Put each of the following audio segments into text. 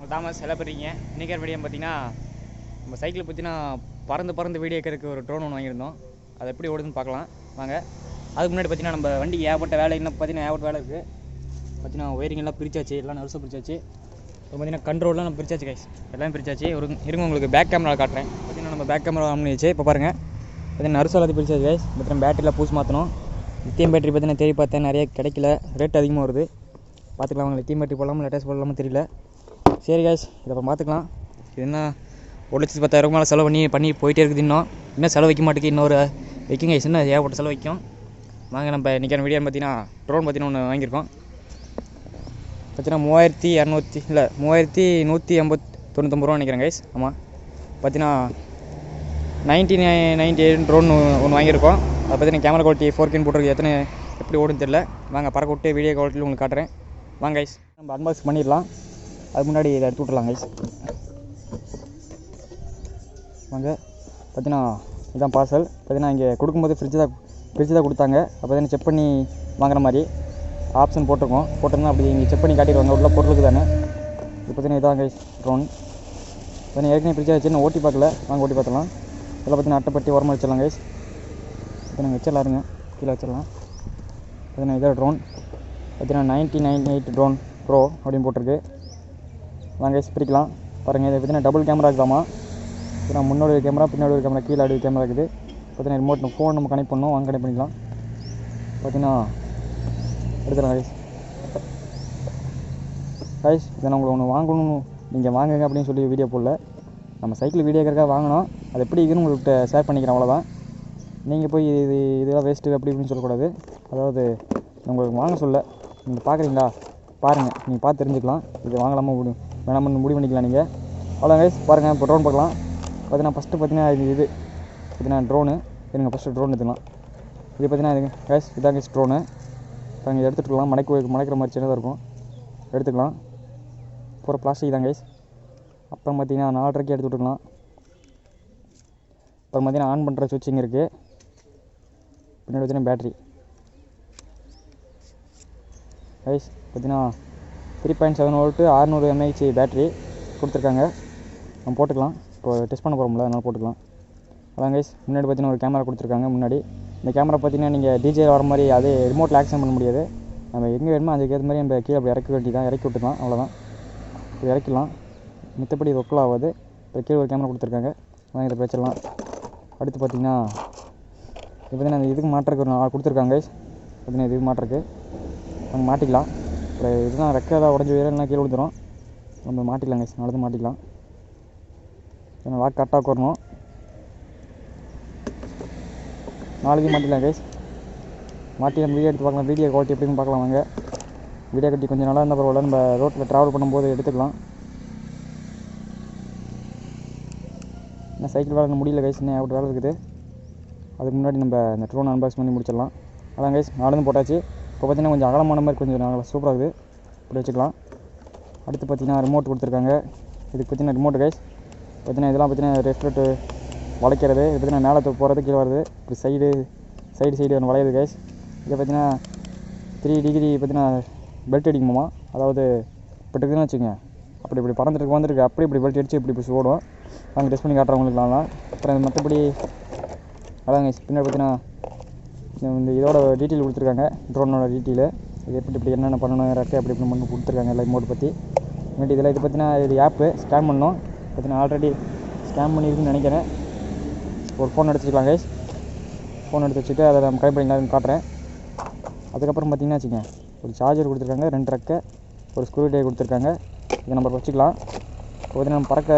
உங்கள் தாமஸ் எல்லாம் பெறீங்க. இன்றைக்கி வீடியோ பார்த்தீங்கன்னா நம்ம சைக்கிளை பற்றினா பறந்து வீடியோ எடுக்கிறதுக்கு ஒரு ட்ரோன் ஒன்று வாங்கியிருந்தோம். அது எப்படி ஓடுதுன்னு பார்க்கலாம் வாங்க. அதுக்கு முன்னாடி பார்த்தீங்கன்னா நம்ம வண்டிக்கு ஏகப்பட்ட வேலை இன்னும் பார்த்தீங்கன்னா ஏகப்பட்ட வேலை இருக்குது. பார்த்தீங்கன்னா ஒயரிங் எல்லாம் பிரிச்சாச்சு, எல்லாம் நர்ஸை பிரிச்சாச்சு. இப்போ பார்த்தீங்கன்னா கண்ட்ரோல்லாம் நம்ம பிரிச்சாச்சு கைஸ், எல்லாம் பிரிச்சாச்சு. இருங்க உங்களுக்கு பேக் கேமரா காட்டுறேன். பார்த்தீங்கன்னா நம்ம பேக் கேமரா ஆன் பண்ணிச்சு. இப்போ பாருங்கள் பார்த்தீங்கன்னா நர்ஸ் எல்லாத்தையும் பிரிச்சாச்சு கைஸ். பார்த்தீங்கன்னா பேட்டரியில் பூஸ் மாற்றணும். லித்தியம் பேட்டரி பார்த்தீங்கன்னா தேடி பார்த்தேன், நிறைய கிடைக்கல, ரேட் அதிகமாக வருது. பார்த்துக்கலாம் வாங்க. லித்தியம் பேட்டரி போடலாமா லேட்டஸ்ட் போடலாமா தெரியல. சரி கைஸ், இதை அப்புறம் பார்த்துக்கலாம். இது என்ன 1,10,000 மேலே செலவு பண்ணி போயிட்டே இருக்குது. இன்னும் செலவு வைக்க மாட்டேங்குது. இன்னொரு வைக்குங்க கைஸ், இன்னும் ஏகப்பட்ட செலவு வைக்கும். வாங்க நம்ம இன்றைக்கான வீடியோ பார்த்தீங்கன்னா ட்ரோன் பார்த்தீங்கன்னா ஒன்று வாங்கியிருக்கோம். பார்த்தீங்கன்னா 3,199 ரூபா நினைக்கிறேன் கைஸ். ஆமாம், பார்த்தீங்கன்னா 1998 ட்ரோன் ஒன்று வாங்கியிருக்கோம். அதை பார்த்தீங்கன்னா கேமரா குவாலிட்டி 4K போட்டிருக்கு. எத்தனை எப்படி ஓடுன்னு தெரியல. வாங்க பறக்க விட்டு வீடியோ குவாலிட்டியில் உங்களுக்கு காட்டுறேன். வாங்க கைஸ், நம்ம அன்பாக்ஸ் பண்ணிடலாம். அதுக்கு முன்னாடி இதை எடுத்து விட்றலாம் கைஸ். வாங்க. பார்த்தீங்கன்னா இதுதான் பார்சல். பார்த்தீங்கன்னா இங்கே கொடுக்கும்போது ஃப்ரிட்ஜ் தான் கொடுத்தாங்க. அப்போ பார்த்தீங்கன்னா செக் பண்ணி வாங்குற மாதிரி ஆப்ஷன் போட்டிருந்தா அப்படி இங்கே செக் பண்ணி காட்டிடுவாங்க உள்ள பொருளுக்கு தானே. இப்போ பார்த்தீங்கன்னா இதான் கைஸ் ட்ரோன். பார்த்தீங்கன்னா ஏற்கனவே ஃப்ரிட்ஜாக வச்சுன்னு ஓட்டி பார்க்கல. வாங்க ஓட்டி பார்த்துலாம். இதில் பார்த்தீங்கன்னா அட்டைப்பட்டி உரமாக வச்சிடலாம் கைஸ். பார்த்தீங்கன்னா வச்சிடலாம், இருங்க கீழே வச்சிடலாம். பார்த்தீங்கன்னா இதான் ட்ரோன். பார்த்தீங்கன்னா 1998 ட்ரோன் ப்ரோ அப்படின்னு போட்டிருக்கு. வாங்க கைஸ் பிரிக்கலாம். பாருங்கள், இதை பார்த்தீங்கன்னா டபுள் கேமரா இருக்குதாமா. பார்த்தீங்கன்னா முன்னாடி ஒரு கேமரா, பின்னாடி ஒரு கேமரா, கீழே அடி கேமரா இருக்குது. பார்த்தீங்கன்னா ரிமோட் ஃபோன் நம்ம கனெக்ட் பண்ணோம், வாங்க கனெக்ட் பண்ணிக்கலாம். பார்த்தீங்கன்னா எடுத்துடலாம் கைஸ். கைஸ் இதை நான் உங்களை ஒன்று வாங்கணும், நீங்கள் வாங்குங்க அப்படின்னு சொல்லி வீடியோ போடல. நம்ம சைக்கிள் வீடியோ கேட்கறதுக்காக வாங்கினோம். அது எப்படி இருக்குன்னு உங்கள்கிட்ட ஷேர் பண்ணிக்கிறேன், அவ்வளோதான். நீங்கள் போய் இதெல்லாம் வேஸ்ட்டு அப்படி இப்படின்னு சொல்லக்கூடாது. அதாவது உங்களுக்கு வாங்க சொல்ல, நீங்கள் பார்க்குறீங்களா பாருங்கள், நீங்கள் பார்த்து தெரிஞ்சுக்கலாம். இது வாங்கலாமா வேணாமல் முடிவு பண்ணிக்கலாம் நீங்கள். அவ்வளோ கைஸ். பாருங்கள் இப்போ ட்ரோன் பார்க்கலாம். பார்த்தீங்கன்னா ஃபஸ்ட்டு பார்த்தீங்கன்னா இது பார்த்தீங்கன்னா ட்ரோனு. எனக்கு ஃபஸ்ட்டு ட்ரோன் எடுத்துக்கலாம். இது பார்த்தீங்கன்னா இது கைஸ், இதான் கைஸ் ட்ரோனு. இப்போ இங்கே எடுத்துக்கலாம். மடைக்கிற மாதிரி சின்னதாக இருக்கும், எடுத்துக்கலாம். பூரா பிளாஸ்டிக் தான் கைஸ். அப்புறம் பார்த்தீங்கன்னா 4:30 எடுத்து விட்டுக்கலாம். அப்புறம் பார்த்தீங்கன்னா ஆன் பண்ணுற சுவிட்சிங் இருக்குது. பின்னாடி பார்த்தீங்கன்னா பேட்ரி கைஸ். பார்த்தீங்கன்னா 3.7 வோல்ட்டு 600 mAh பேட்ரி கொடுத்துருக்காங்க. நம்ம போட்டுக்கலாம். இப்போ டெஸ்ட் பண்ண போகிறோம்ல, அதனால் போட்டுக்கலாம். அதான் கைஸ். முன்னாடி பார்த்தீங்கன்னா ஒரு கேமரா கொடுத்துருக்காங்க. முன்னாடி இந்த கேமரா பார்த்தீங்கன்னா நீங்கள் டிஜே வர மாதிரி அதே ரிமோட்டில் ஆக்ஷன் பண்ண முடியாது. நம்ம எங்கே வேணுமோ அதுக்கேற்ற மாதிரி நம்ம கீழே அப்படி இறக்க வேண்டி தான், இறக்கி விட்டுக்கலாம். அவ்வளோதான், இப்போ இறக்கிடலாம். மித்தப்படி ரொக்கில் ஆகாது. இப்போ கீழே ஒரு கேமரா கொடுத்துருக்காங்க, அதான் இதை வச்சிடலாம். அடுத்து பார்த்தீங்கன்னா இப்போ பார்த்தீங்கன்னா அந்த இதுக்கு மாட்டுறதுக்கு ஒரு 4 கொடுத்துருக்காங்க கைஸ். பார்த்தீங்கன்னா இதுக்கு மாட்டுறதுக்கு நம்ம மாட்டிக்கலாம். இப்போ இதுதான் ரெக்காக உடஞ்சி வேறு கீழே விழுந்துடும். நம்ம மாட்டிக்கலாம் கைஸ், நடந்து மாட்டிக்கலாம். ஏன்னா வாக்கு கரெக்டாக வரணும். 4 மாட்டிக்கலாம் கைஸ். மாட்டி நம்ம வீடியோ எடுத்து பார்க்கலாம். வீடியோ குவாலிட்டி எப்படின்னு பார்க்கலாம் வாங்க. வீடியோ கட்டி கொஞ்சம் நல்லா இருந்தால் பரவாயில்ல, நம்ம ரோட்டில் ட்ராவல் பண்ணும்போது எடுத்துக்கலாம். இன்னும் சைக்கிள் வேலை முடியல கைஸ், இன்னும் அவுட் வேலை இருக்குது. அதுக்கு முன்னாடி நம்ம இந்த ட்ரோன் அன்பாக்ஸ் பண்ணி முடிச்சிடலாம். அதான் கைஸ் 4 போட்டாச்சு. இப்போ பார்த்தீங்கன்னா கொஞ்சம் அகலமான மாதிரி கொஞ்சம் நல்லா சூப்பராக இருக்குது, இப்படி வச்சுக்கலாம். அடுத்து பார்த்தீங்கன்னா ரிமோட் கொடுத்துருக்காங்க. இதுக்கு பார்த்தீங்கன்னா ரிமோட் கைஸ். பார்த்தீங்கன்னா இதெல்லாம் பார்த்தீங்கன்னா ரெஃப்ரெட்டு வளைக்கிறது. இது பார்த்தீங்கன்னா மேலே போகிறது, கீழே வருது, இப்படி சைடு ஒன்று வளையுது கைஸ். இதை பார்த்தீங்கன்னா 3 டிகிரி பார்த்தீங்கன்னா பெல்ட் அடிக்குமா, அதாவது இப்போ இருக்குதுன்னு வச்சுங்க, இப்படி வந்துருக்கு அப்படி இப்படி பெல்ட் அடித்து இப்படி ஓடும். நாங்கள் டெஸ்ட் பண்ணி காட்டுறவங்களுக்குலாம். அப்புறம் மற்றபடி அதான் கைஸ். பின்னாடி பார்த்தீங்கன்னா இந்த இதோட டீட்டெயில் கொடுத்துருக்காங்க, ட்ரோனோட டீட்டெயிலு. இது எப்படி என்னென்ன பண்ணணும், ரெக்கை எப்படி பண்ணணும் கொடுத்துருக்காங்க எல்லாம் ரிமோட் பற்றி. இதில் பார்த்தீங்கன்னா இது ஆப்பு ஸ்கேன் பண்ணணும். பார்த்தீங்கன்னா ஆல்ரெடி ஸ்கேன் பண்ணியிருக்குன்னு நினைக்கிறேன். ஒரு ஃபோன் எடுத்துக்கலாம் கைஸ். ஃபோன் எடுத்து வச்சுட்டு அதை நம்ம கனெக்ட் பண்ணிக்கலாம்னு காட்டுறேன். அதுக்கப்புறம் பார்த்தீங்கன்னா வச்சுங்க, ஒரு சார்ஜர் கொடுத்துருக்காங்க, 2 ரெக்கை, ஒரு ஸ்க்ரூ ட்ரைவர் கொடுத்துருக்காங்க. இதை நம்ம வச்சுக்கலாம். இப்போ நம்ம பறக்க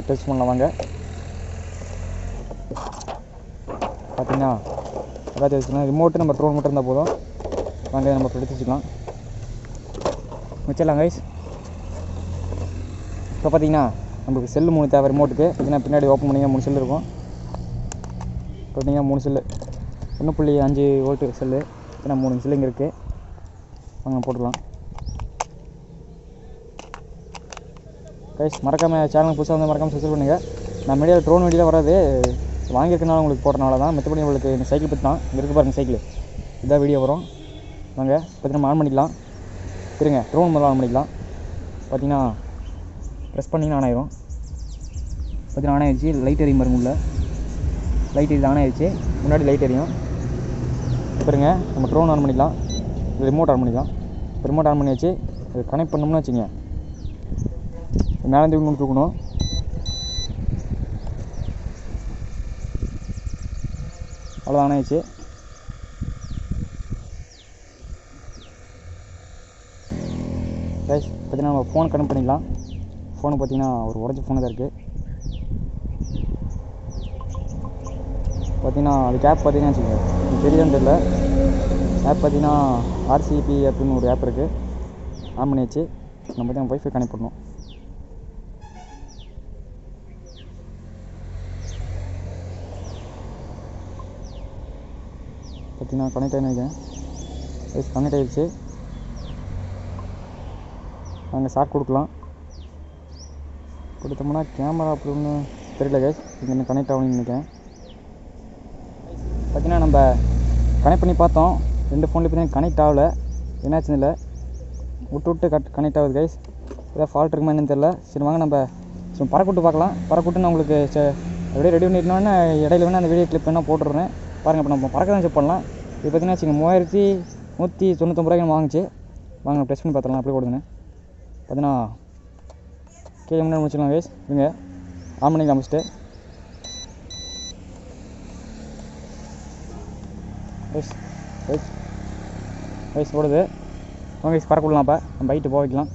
டெஸ்ட் பண்ணலாம் வாங்க. பார்த்தீங்கன்னா அதாவது வச்சுக்கலாம். ரிமோட்டு நம்ம ட்ரோன் மட்டும் இருந்தால் போதும். வாங்க நம்ம எடுத்து வச்சிடலாம் கைஸ். இப்போ பார்த்தீங்கன்னா நம்மளுக்கு செல்லு 3 தேவை ரிமோட்டுக்கு. பார்த்தீங்கன்னா பின்னாடி ஓப்பன் பண்ணிங்கன்னா 3 செல்லு இருக்கும். பார்த்தீங்கன்னா 3 செல்லு, 1.5 வோல்ட்டு செல்லு. ஏன்னா 3 செல்லு இங்கே இருக்குது. வாங்க போட்டுக்கலாம் கைஸ். மறக்காமல் சேனல் புதுசாக வந்து மறக்காமல் சப்ஸ்கிரைப் பண்ணுங்கள். நான் மீடியா ட்ரோன் வீடியோவில் வராது, வாங்கியிருக்கனால உங்களுக்கு போடுறனால தான். மற்றபடி உங்களுக்கு இந்த சைக்கிள் பற்றி தான் இங்கே இருக்குது பாருங்கள் சைக்கிள், இதான் வீடியோ வரும். வாங்க பார்த்தீங்கன்னா ஆன் பண்ணிக்கலாம். இருங்க ட்ரோன் முதல்ல ஆன் பண்ணிக்கலாம். பார்த்தீங்கன்னா ப்ரெஸ் பண்ணிங்கன்னா ஆன் ஆயிரும். பார்த்தீங்கன்னா ஆன் ஆயிடுச்சு. லைட் எரியும் பாருங்க, உள்ள லைட் எரியுது, ஆன் ஆயிடுச்சு. முன்னாடி லைட் எரியும். பாருங்க, நம்ம ட்ரோன் ஆன் பண்ணிக்கலாம், ரிமோட் ஆன் பண்ணிக்கலாம். ரிமோட் ஆன் பண்ணியாச்சு. அது கனெக்ட் பண்ணோம்னு வச்சுங்க, மேலே இன்னும் தூக்கணும். அவ்வளோ ஆன் ஆயிடுச்சு. கைஸ் பார்த்தீங்கன்னா நம்ம ஃபோன் கனெக்ட் பண்ணிக்கலாம். ஃபோனு பார்த்தீங்கன்னா ஒரு உடஞ்ச ஃபோனு தான் இருக்குது. பார்த்தீங்கன்னா அதுக்கு ஆப் பார்த்தீங்கன்னா வச்சுக்கோங்க, தெரியுதான்னு தெரியல. ஆப் பார்த்தீங்கன்னா ஆர்சிபி அப்படின்னு ஒரு ஆப் இருக்குது, ஆன் பண்ணியாச்சு. நம்ம பார்த்தீங்கன்னா வைஃபை கனெக்ட் பண்ணணும். பார்த்தீங்கன்னா கனெக்ட் ஆகிருக்கேன். கனெக்ட் ஆகிடுச்சு. நாங்கள் ஷார்ட் கொடுக்கலாம். கொடுத்தோம்னா கேமரா அப்படி ஒன்றும் தெரியல கைஸ், இங்கே என்ன கனெக்ட் ஆகணும்னு நினைக்கிறேன். பார்த்தீங்கன்னா நம்ம கனெக்ட் பண்ணி பார்த்தோம், 2 ஃபோன்லேயும் பார்த்தீங்கன்னா கனெக்ட் ஆகலை. என்னாச்சுன்னு இல்லை, விட்டு கனெக்ட் ஆகுது கைஸ். ஏதாவது ஃபால்ட் இருக்குமா என்னன்னு தெரியல. சரி வாங்க நம்ம பறக்கூட்டு பார்க்கலாம். பறக்கூட்டு நான் உங்களுக்கு அப்படியே ரெடி பண்ணிட்டோன்னா இடையில வேணால் அந்த வீடியோ கிளிப் வேணால் போட்டுடுறேன் பாருங்கள். இப்போ நம்ம பறக்க தான் செக் பண்ணலாம். இது பார்த்தீங்கன்னா வச்சுங்க 3199 ரூபாய்க்கு நம்ம வாங்கிச்சு. வாங்க டெஸ்ட் பண்ணி பார்த்துக்கலாம் அப்படியே ஓடுதுன்னு. பார்த்தீங்கன்னா கீழே முன்னாடி முடிச்சுக்கலாம் கைஸ். இவங்க ஆன் பண்ணி காமிச்சிட்டு கைஸ் ஓடுது. வாங்க கைஸ் பறக்க விடலாம். இப்போ நம்ம ஹைட்டு போக வைக்கலாம்.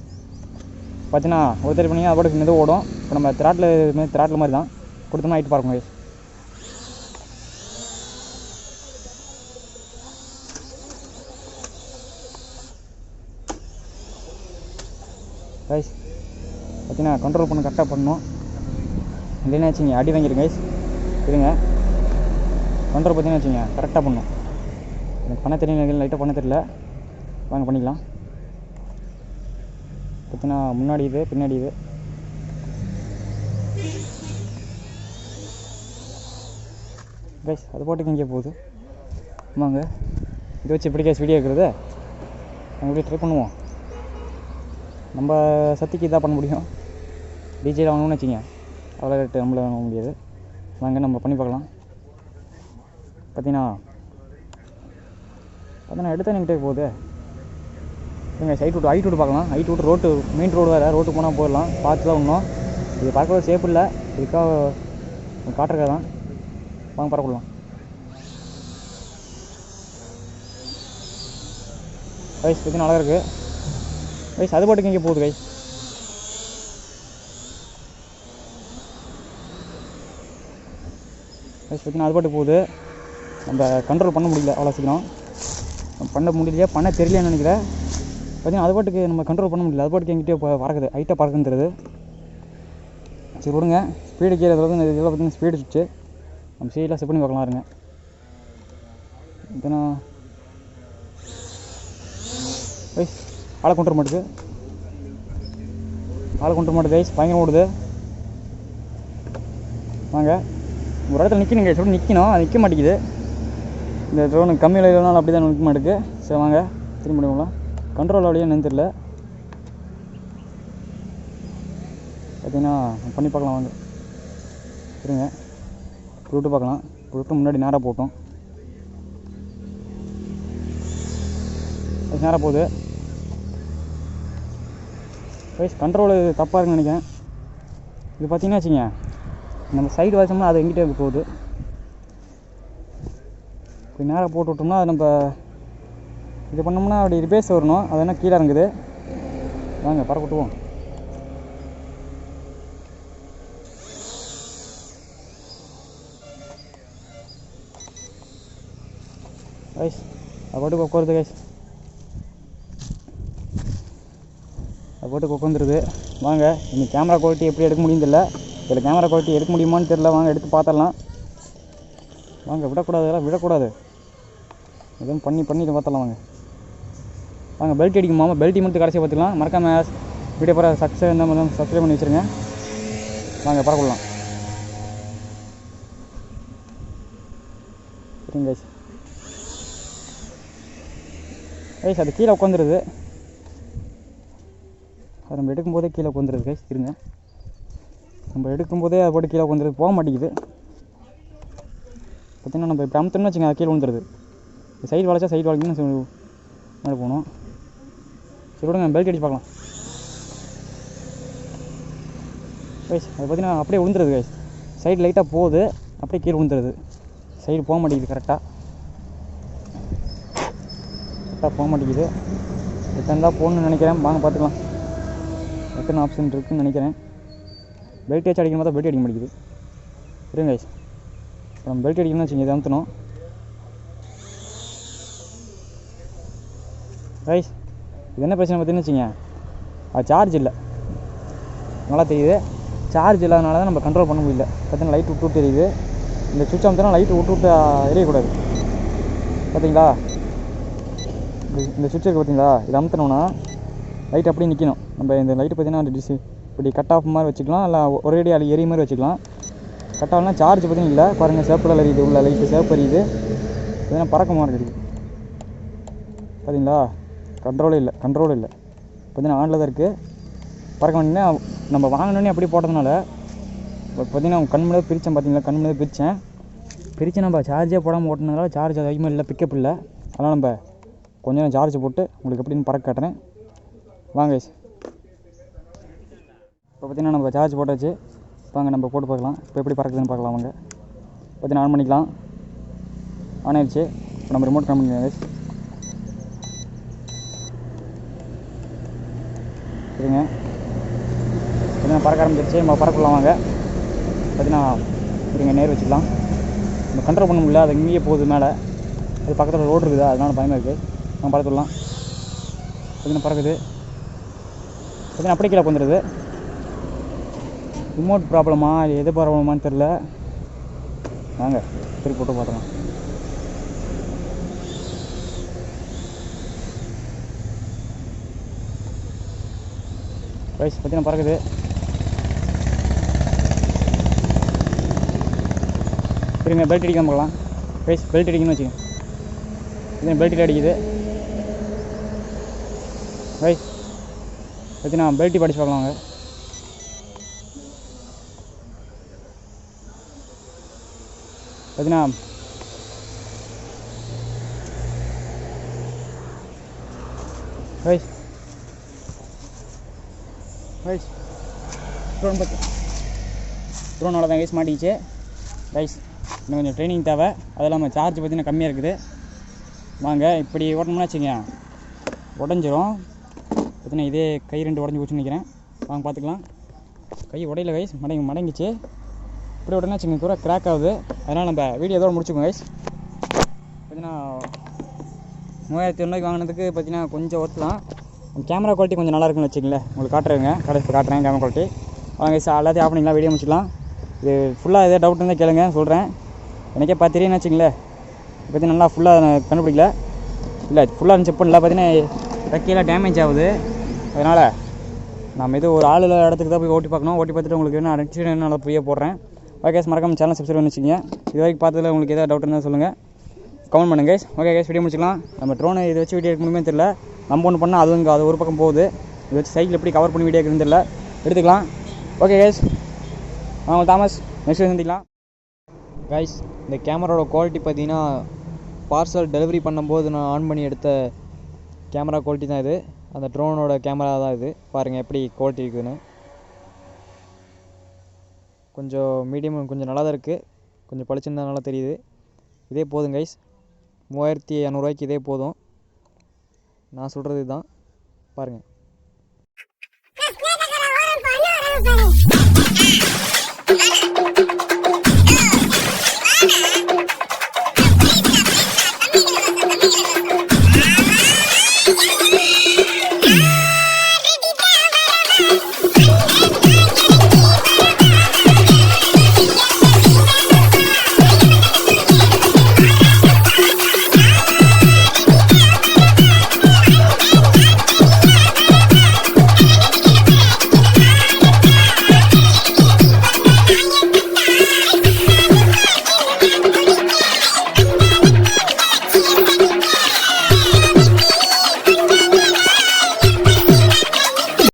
பார்த்தீங்கன்னா ஒரு தெரி பண்ணி அதோட மெதுவாக ஓடும். இப்போ நம்ம திராட்டில் மாதிரி தான் கொடுத்தோம்னா ஹைட்டு பறக்கும் கைஸ். கைஸ் பார்த்தீங்கன்னா கண்ட்ரோல் பண்ண கரெக்டாக பண்ணணும், இல்லைன்னா வச்சுங்க அடி வாங்கிடுங்க கைஸ். இருங்க, கண்ட்ரோல் பார்த்தீங்கன்னா வச்சுங்க கரெக்டாக பண்ணணும். எனக்கு பண்ண தெரியல, லைட்டாக பண்ண தெரியல. வாங்க பண்ணிக்கலாம். பார்த்தீங்கன்னா முன்னாடி இது பின்னாடி இது. கைஸ் அது போட்டுக்கு இங்கே போகுது. ஆமாங்க, இதை வச்சு எப்படி கைஸ் வீடியோ இருக்கிறது நாங்கள் இப்படி ட்ரை பண்ணுவோம். நம்ம சத்திக்கு இதாக பண்ண முடியும். டிஜேயில் வாங்கணும்னு வச்சுங்க அவ்வளோ ரேட்டு நம்மள வாங்க முடியாது. வாங்க நம்ம பண்ணி பார்க்கலாம். பார்த்தீங்கன்னா எடுத்தால் என்கிட்டே போகுது. இல்லைங்க ஹைட் விட்டு பார்க்கலாம். ஹைட் விட்டு ரோட்டு மெயின் ரோடு வேறு, ரோட்டு போனால் போயிடலாம். பார்த்து தான் ஒன்றும் இது பார்க்குறது சேஃப் இல்லை, இதுக்காக காட்டுறக்காக தான். வாங்க பறக்கலாம். கைஸ் பார்த்தீங்கன்னா அழகாக இருக்குது கைஸ். அது பாட்டுக்கு இங்கே போகுது கைஸ். பார்த்தீங்கன்னா அது பாட்டுக்கு போகுது. நம்ம கண்ட்ரோல் பண்ண முடியல அவ்வளோ சீக்கிரம். பண்ண முடியலையா பண்ண தெரியலையான்னு நினைக்கிறேன். பார்த்தீங்கன்னா அது பாட்டுக்கு நம்ம கண்ட்ரோல் பண்ண முடியல. அது பாட்டுக்கு எங்கிட்டே பறக்குது, ஹைட்டாக பறக்குன்னு தெரியுது. சரி விடுங்க, ஸ்பீடு கீழே இதில் பார்த்தீங்கன்னா ஸ்பீடு சுவிட்சு நம்ம சீடெலாம் செட் பண்ணி பார்க்கலாம். இருங்க பார்த்தீங்கன்னா கைஸ் ஆளை கொண்டு வர மாட்டுது கைஸ். பயங்கரம் ஓடுது. வாங்க ஒரு இடத்துல நிற்கணும் கைஸ், எப்படி நிற்கணும், அது நிற்க மாட்டேங்குது. இந்த ட்ரோனுக்கு கம்மி விலையிலனாலும் அப்படி தான் நிற்க மாட்டேங்குது. சரி வாங்க திரும்ப முடியுங்களா, கண்ட்ரோல் அப்படியே என்னன்னு தெரியல. பார்த்தீங்கன்னா பண்ணி பார்க்கலாம். வாங்க சரிங்க, விட்டு பார்க்கலாம். விட்டு முன்னாடி நேராக போட்டோம், நேராக போகுது கைஸ். கண்ட்ரோலு தப்பாக இருக்குன்னு நினைக்கிறேன். இது பார்த்தீங்கன்னா வச்சுங்க நம்ம சைடு வச்சோம்னா அது எங்கிட்டே போகுது. இப்படி நேராக போட்டு விட்டோம்னா அது நம்ம இது பண்ணோம்னா அப்படி ரிபேஸ் வரணும். அது என்ன கீழே இறங்குது. வாங்க பறக்க விட்டுவோம். கைஸ் அது பாட்டுக்கு உட்காருது கைஸ், அது பாட்டுக்கு உட்காந்துருது. வாங்க இன்னைக்கு கேமரா குவாலிட்டி எப்படி எடுக்க முடியும் தெரியல. இதில் கேமரா குவாலிட்டி எடுக்க முடியுமான்னு தெரியல. வாங்க எடுத்து பார்த்துடலாம். வாங்க விடக்கூடாது, எதுவும் பண்ணி பார்த்துடலாம். வாங்க பெல்ட் அடிக்குமா, பெல்ட்டி மட்டும் கடைசியாக பார்த்துக்கலாம். மறக்காமல் வீடியோ போகிற சப்ஸ்கிரைப் பண்ணி வச்சுருங்க. வாங்க பறக்கலாம். சரிங்க கைஸ். கைஸ் அது கீழே உட்காந்துருது, அது நம்ம எடுக்கும்போதே கீழே உட்காந்துருது கைஸ். இருங்க நம்ம எடுக்கும்போதே அது போட்டு கீழே வந்துடுது, போக மாட்டேங்குது. பார்த்திங்கன்னா நம்ம இப்போ அமுத்தோம்னு வச்சுங்க கீழே வந்துடுது. சைடு வளைச்சா சைடு வளைக்கணும்னு மேலே போகணும். சரி விடுங்க, பெல்ட் அடிச்சு பார்க்கலாம் கைஸ். அது பார்த்திங்கன்னா அப்படியே விழுந்துருது கைஸ். சைடு லைட்டாக போகுது, அப்படியே கீழே விழுந்துருது. சைடு போக மாட்டேங்குது, கரெக்டாக போக மாட்டேங்குது. எத்தனை தான் போகணுன்னு நினைக்கிறேன். வாங்க பார்த்துக்கலாம் எத்தனை ஆப்ஷன் இருக்குதுன்னு நினைக்கிறேன். பெல்ட் வச்சு அடிக்கணும் பார்த்தா பெல்ட் அடிக்க மாட்டேங்குது. இருங்க கைஸ், நம்ம பெல்ட் அடிக்கணும்னு வச்சுங்க, இதை அமுத்தணும் கைஸ். இது என்ன பிரச்சனை பார்த்தீங்கன்னு வச்சுங்க, அது சார்ஜ் இல்லை, நல்லா தெரியுது. சார்ஜ் இல்லாதனால தான் நம்ம கண்ட்ரோல் பண்ண முடியல. பார்த்தீங்கன்னா லைட் விட்டு விட்டு தெரியுது. இந்த சுவிட்ச் அமுத்தினா லைட்டு விட்டு விட்டு எரியக்கூடாது. பார்த்தீங்களா, இந்த சுவிட்ச் இருக்குது பார்த்தீங்களா, இது அமுத்தினோன்னா லைட் அப்படியே நிற்கணும். நம்ம இந்த லைட்டு பார்த்தீங்கன்னா இப்படி கட் ஆஃப் மாதிரி வச்சுக்கலாம், இல்லை ஒரேடி எரிய மாதிரி வச்சுக்கலாம். கட் ஆஃப்னா சார்ஜ் பார்த்தீங்கன்னா இல்லை. பாருங்கள், சேப்பு கலர் எரியுது, உள்ள லைட்டு சேப்பு எரியுது. பார்த்தீங்கன்னா பறக்க மாதிரி இருக்குது. பார்த்தீங்களா, கண்ட்ரோல் இல்லை. பார்த்தீங்கன்னா ஆனில் தான் இருக்குது. பறக்க வேண்டியன்னா நம்ம வாங்கினோடனே அப்படி போட்டதுனால பார்த்தீங்கன்னா கண் முன்னாடி பிரித்தேன். பார்த்தீங்களா, கண் முன்னாடி பிரித்து நம்ம சார்ஜே போடாமல் ஓட்டினதுனால சார்ஜ் அதிகமாக இல்லை, பிக்கப் இல்லை. அதனால் நம்ம கொஞ்சம் நேரம் சார்ஜ் போட்டு உங்களுக்கு எப்படின்னு பறக்க காட்டுறேன் வாங்க. இப்போ பார்த்தீங்கன்னா நம்ம சார்ஜ் போட்டாச்சு. வாங்க நம்ம போட்டு பார்க்கலாம் இப்போ எப்படி பறக்குதுன்னு பார்க்கலாம். வாங்க பார்த்தீங்கன்னா ஆன் பண்ணிக்கலாம். ஆன் ஆயிடுச்சு. இப்போ நம்ம ரிமோட் ஆன் பண்ணிக்கலாம் கைஸ். சரிங்க, பார்த்தீங்கன்னா பறக்க ஆரம்பிச்சிருச்சு. நம்ம பறக்கலாம் வாங்க. பார்த்தீங்கன்னா சரிங்க, நேர் வச்சுக்கலாம். நம்ம கண்ட்ரோல் பண்ண முடியல, அது இங்கேயே போகுது மேலே. அது பக்கத்தில் ரோடு இருக்குது, அதனால பயமாக இருக்குது. நம்ம பறக்கலாம். பார்த்தீங்கன்னா பறக்குது. பார்த்தீங்கன்னா அப்படியே கீழே வந்துடுது. ரிமோட் ப்ராப்ளமா இல்லை எது ப்ராப்ளமானு தெரில. வாங்க திருப்பி போட்டு பார்க்கலாம். ரைஸ் பார்த்தீங்கன்னா பறக்குது. சரிங்க, பெல்ட் அடிக்காம பார்க்கலாம் ரைஸ். பெல்ட் அடிக்கணும்னு வச்சுக்கோங்க. இது பெல்ட்டில் அடிக்குது ரைஸ். பார்த்தீங்கன்னா பெல்ட்டி படிச்சு பார்க்கலாம் வாங்க. பார்த்தீங்கன்னா ரைஸ் ட்ரோன் அவ்வளோதான் கைஸ், மாட்டிக்கிச்சு ரைஸ். இன்னும் கொஞ்சம் ட்ரைனிங் தேவை. அது இல்லாமல் சார்ஜ் பார்த்தீங்கன்னா கம்மியாக இருக்குது. வாங்க இப்படி ஓட்டணும்னா வச்சுங்க உடஞ்சிரும். பார்த்தீங்கன்னா இதே கை 2 உடஞ்சி போச்சுன்னு நினைக்கிறேன். வாங்க பார்த்துக்கலாம். கை உடையில கைஸ், மடங்கிச்சு. இப்படி உடனே வச்சுங்க கூட கிராக் ஆகுது. அதனால் நம்ம வீடியோ இதோட முடிச்சுக்கோங்க கைஸ். பார்த்தீங்கன்னா 3100 வாங்கினதுக்கு பார்த்தீங்கன்னா கொஞ்சம் ஒர்த்து தான். கேமரா குவாலிட்டி கொஞ்சம் நல்லா இருக்குன்னு வச்சுக்கங்களேன். உங்களுக்கு காட்டுறேங்க, கடைசி காட்டுறேன் கேமரா குவாலிட்டி. வாங்க கைஸ், எல்லாத்தையும் ஆஃப் பண்ணிக்கலாம், வீடியோ முடிச்சிக்கலாம். இது ஃபுல்லாக எதாவது டவுட் இருந்தால் கேளுங்க, சொல்கிறேன். எனக்கே பார்த்து தெரியும்னு வச்சுங்களேன். பார்த்தீங்கன்னா நல்லா ஃபுல்லாக கண்டுபிடிக்கல, இல்லை ஃபுல்லாக செக் பண்ணல. பார்த்தீங்கன்னா ரெக்கையில் டேமேஜ் ஆகுது. அதனால் நம்ம இது ஒரு ஆள் இடத்துக்கு தான் போய் ஓட்டி பார்க்கணும். ஓட்டி பார்த்துட்டு உங்களுக்கு என்ன ஆக்சிடென்ட் நல்லா புரிய போடுறேன். ஓகே, மறக்காம சேனல் சப்ஸ்கிரைப் பண்ணி வச்சுக்கோங்க. இது வரைக்கும் பார்த்ததில் உங்களுக்கு எதாவது டவுட் இருந்தால் சொல்லுங்கள், கமெண்ட் பண்ணுங்க கைஸ். ஓகே கைஸ், வீடியோ முடிச்சிக்கலாம். நம்ம ட்ரோனை இதை வச்சு வீடியோ எடுக்க முடியுமே தெரியல. நம்ம ஒன்று பண்ணால் அது ஒரு பக்கம் போகுது. இதை வச்சு சைக்கிள் எப்படி கவர் பண்ணி வீடியோ எடுக்குன்னு தெரியல, எடுத்துக்கலாம். ஓகே கைஸ், அவங்க தாமஸ் நெக்ஸ்ட் சந்திக்கலாம் கைஸ். இந்த கேமராவோட குவாலிட்டி பார்த்தீங்கன்னா பார்சல் டெலிவரி பண்ணும்போது நான் ஆன் பண்ணி எடுத்த கேமரா குவாலிட்டி தான் இது. அந்த ட்ரோனோட கேமரா தான் இது. பாருங்கள் எப்படி குவாலிட்டி இருக்குதுன்னு. கொஞ்சம் மீடியம், கொஞ்சம் நல்லா தான் இருக்குது. கொஞ்சம் பளிச்சுன்னு தான் நல்லா தெரியுது. இதே போதும் கைஸ், 3200 இதே போதும். நான் சொல்கிறது இதுதான், பாருங்கள். Yeah.